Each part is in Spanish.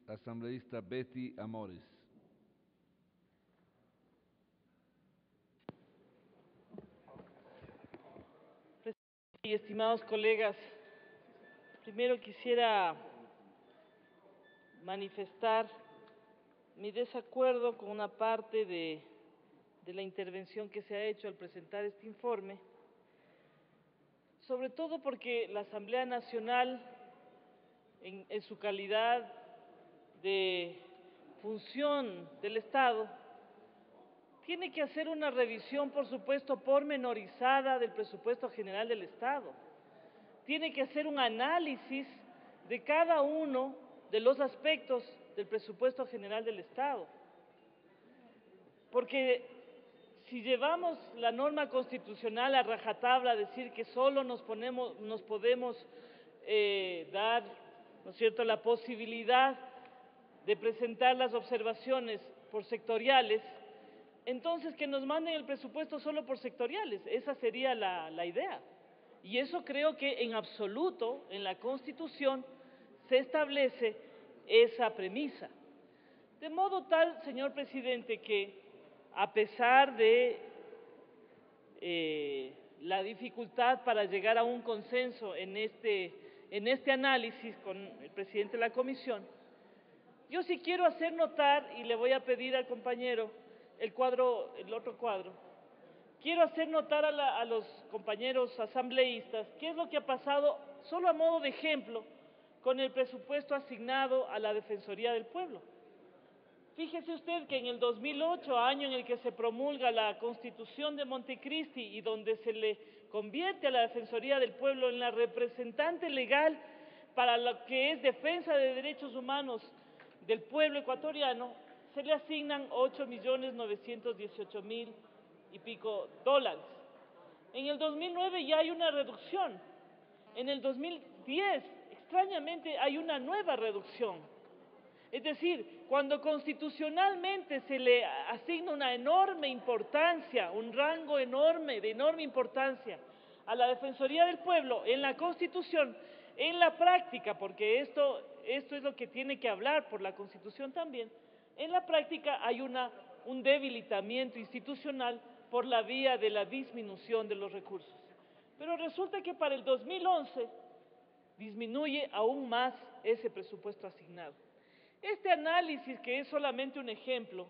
asambleísta Betty Amores. Y estimados colegas, primero quisiera manifestar mi desacuerdo con una parte de la intervención que se ha hecho al presentar este informe, sobre todo porque la Asamblea Nacional, en su calidad de función del Estado, tiene que hacer una revisión, por supuesto, pormenorizada del presupuesto general del Estado. Tiene que hacer un análisis de cada uno de los aspectos del presupuesto general del Estado. Porque si llevamos la norma constitucional a rajatabla, a decir que solo nos podemos dar, ¿no es cierto?, la posibilidad de presentar las observaciones por sectoriales, entonces que nos manden el presupuesto solo por sectoriales. Esa sería la idea. Y eso creo que en absoluto en la Constitución se establece esa premisa. De modo tal, señor presidente, que a pesar de la dificultad para llegar a un consenso en este análisis con el presidente de la comisión, yo sí quiero hacer notar, y le voy a pedir al compañero el otro cuadro, quiero hacer notar a los compañeros asambleístas qué es lo que ha pasado, solo a modo de ejemplo, con el presupuesto asignado a la Defensoría del Pueblo. Fíjese usted que en el 2008, año en el que se promulga la Constitución de Montecristi y donde se le convierte a la Defensoría del Pueblo en la representante legal para lo que es defensa de derechos humanos del pueblo ecuatoriano, se le asignan 8.918.000 y pico dólares. En el 2009 ya hay una reducción. En el 2010, extrañamente, hay una nueva reducción. Es decir, cuando constitucionalmente se le asigna una enorme importancia, un rango enorme, de enorme importancia a la Defensoría del Pueblo en la Constitución, en la práctica, porque esto es lo que tiene que hablar por la Constitución también, en la práctica hay un debilitamiento institucional por la vía de la disminución de los recursos. Pero resulta que para el 2011 disminuye aún más ese presupuesto asignado. Este análisis, que es solamente un ejemplo,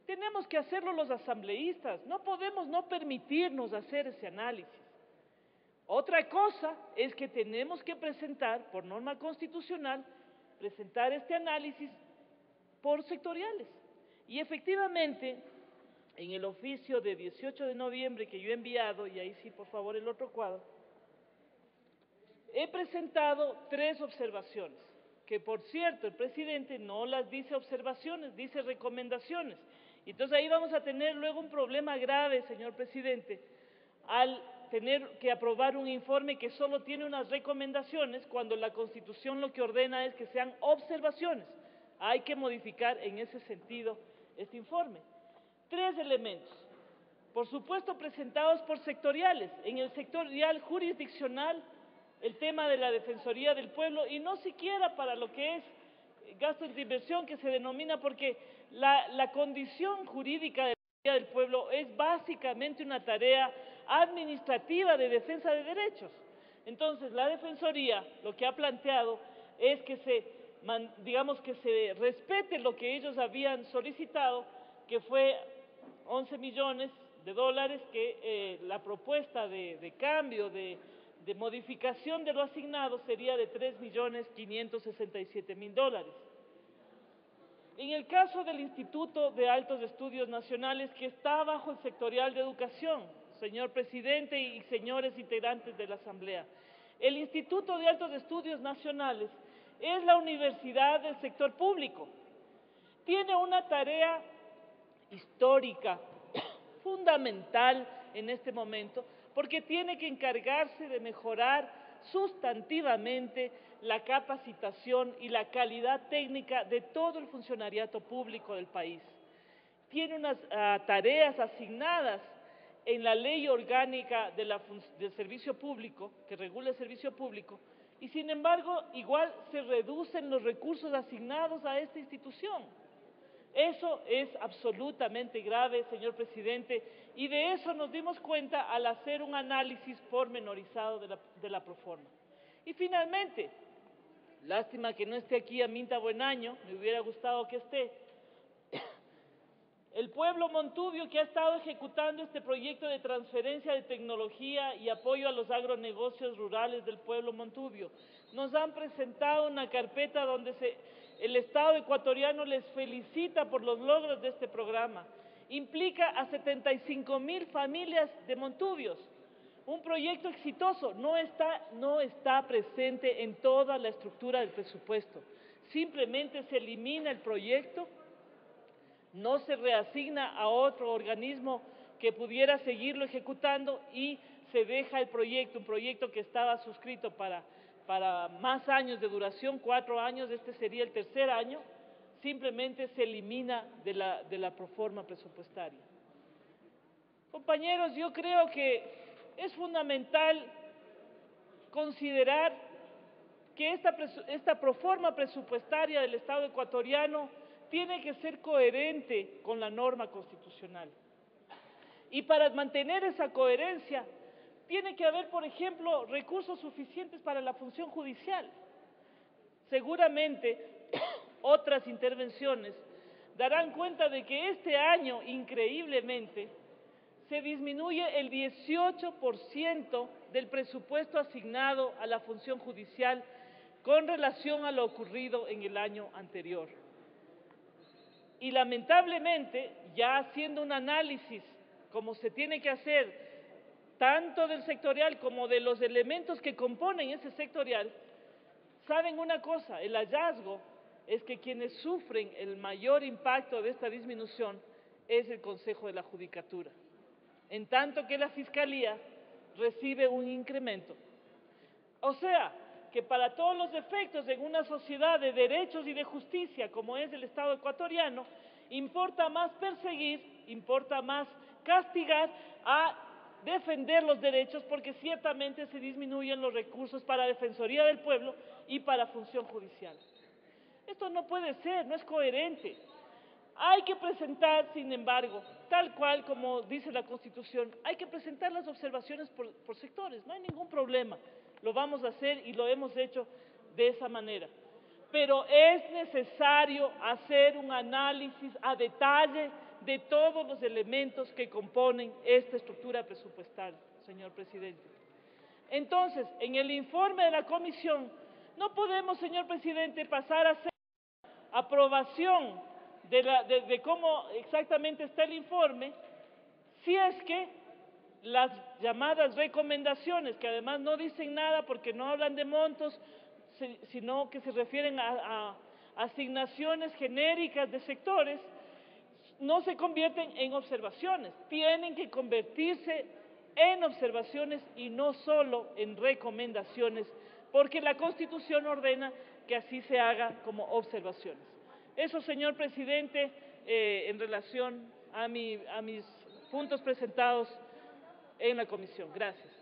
tenemos que hacerlo los asambleístas, no podemos no permitirnos hacer ese análisis. Otra cosa es que tenemos que presentar, por norma constitucional, presentar este análisis por sectoriales. Y efectivamente, en el oficio de 18 de noviembre que yo he enviado, y ahí sí, por favor, el otro cuadro, he presentado 3 observaciones, que por cierto el presidente no las dice observaciones, dice recomendaciones. Entonces ahí vamos a tener luego un problema grave, señor presidente, al tener que aprobar un informe que solo tiene unas recomendaciones, cuando la Constitución lo que ordena es que sean observaciones. Hay que modificar en ese sentido este informe. 3 elementos, por supuesto presentados por sectoriales. En el sectorial jurisdiccional, el tema de la Defensoría del Pueblo, y no siquiera para lo que es gastos de inversión que se denomina, porque la condición jurídica de la Defensoría del Pueblo es básicamente una tarea administrativa de defensa de derechos. Entonces, la Defensoría lo que ha planteado es que se respete lo que ellos habían solicitado, que fue 11 millones de dólares, que la propuesta de cambio, de modificación de lo asignado sería de 3.567.000 dólares. En el caso del Instituto de Altos Estudios Nacionales, que está bajo el sectorial de educación, señor presidente y señores integrantes de la Asamblea, el Instituto de Altos Estudios Nacionales es la universidad del sector público. Tiene una tarea histórica, fundamental en este momento, porque tiene que encargarse de mejorar sustantivamente la capacitación y la calidad técnica de todo el funcionariado público del país. Tiene unas tareas asignadas en la ley orgánica del servicio público, que regula el servicio público, Y sin embargo, igual se reducen los recursos asignados a esta institución. Eso es absolutamente grave, señor presidente, y de eso nos dimos cuenta al hacer un análisis pormenorizado de la proforma. Y finalmente, lástima que no esté aquí Aminta Buenaño, me hubiera gustado que esté. El pueblo Montubio, que ha estado ejecutando este proyecto de transferencia de tecnología y apoyo a los agronegocios rurales del pueblo Montubio, nos han presentado una carpeta donde el Estado ecuatoriano les felicita por los logros de este programa. Implica a 75.000 familias de Montubios. Un proyecto exitoso, no está presente en toda la estructura del presupuesto. Simplemente se elimina el proyecto, no se reasigna a otro organismo que pudiera seguirlo ejecutando y se deja el proyecto, un proyecto que estaba suscrito para más años de duración, 4 años, este sería el tercer año, simplemente se elimina de la proforma presupuestaria. Compañeros, yo creo que es fundamental considerar que esta proforma presupuestaria del Estado ecuatoriano tiene que ser coherente con la norma constitucional. Y para mantener esa coherencia, tiene que haber, por ejemplo, recursos suficientes para la función judicial. Seguramente otras intervenciones darán cuenta de que este año, increíblemente, se disminuye el 18% del presupuesto asignado a la función judicial con relación a lo ocurrido en el año anterior. Y lamentablemente, ya haciendo un análisis como se tiene que hacer, tanto del sectorial como de los elementos que componen ese sectorial, saben una cosa, el hallazgo es que quienes sufren el mayor impacto de esta disminución es el Consejo de la Judicatura, en tanto que la Fiscalía recibe un incremento. O sea, que para todos los efectos en una sociedad de derechos y de justicia como es el Estado ecuatoriano, importa más perseguir, importa más castigar a defender los derechos, porque ciertamente se disminuyen los recursos para Defensoría del Pueblo y para función judicial. Esto no puede ser, no es coherente. Hay que presentar, sin embargo, tal cual como dice la Constitución, hay que presentar las observaciones por sectores, no hay ningún problema. Lo vamos a hacer y lo hemos hecho de esa manera. Pero es necesario hacer un análisis a detalle de todos los elementos que componen esta estructura presupuestaria, señor presidente. Entonces, en el informe de la comisión, no podemos, señor presidente, pasar a hacer aprobación de cómo exactamente está el informe, si es que las llamadas recomendaciones, que además no dicen nada porque no hablan de montos, sino que se refieren a asignaciones genéricas de sectores, no se convierten en observaciones, tienen que convertirse en observaciones y no solo en recomendaciones, porque la Constitución ordena que así se haga como observaciones. Eso, señor presidente, en relación a mis puntos presentados en la comisión. Gracias.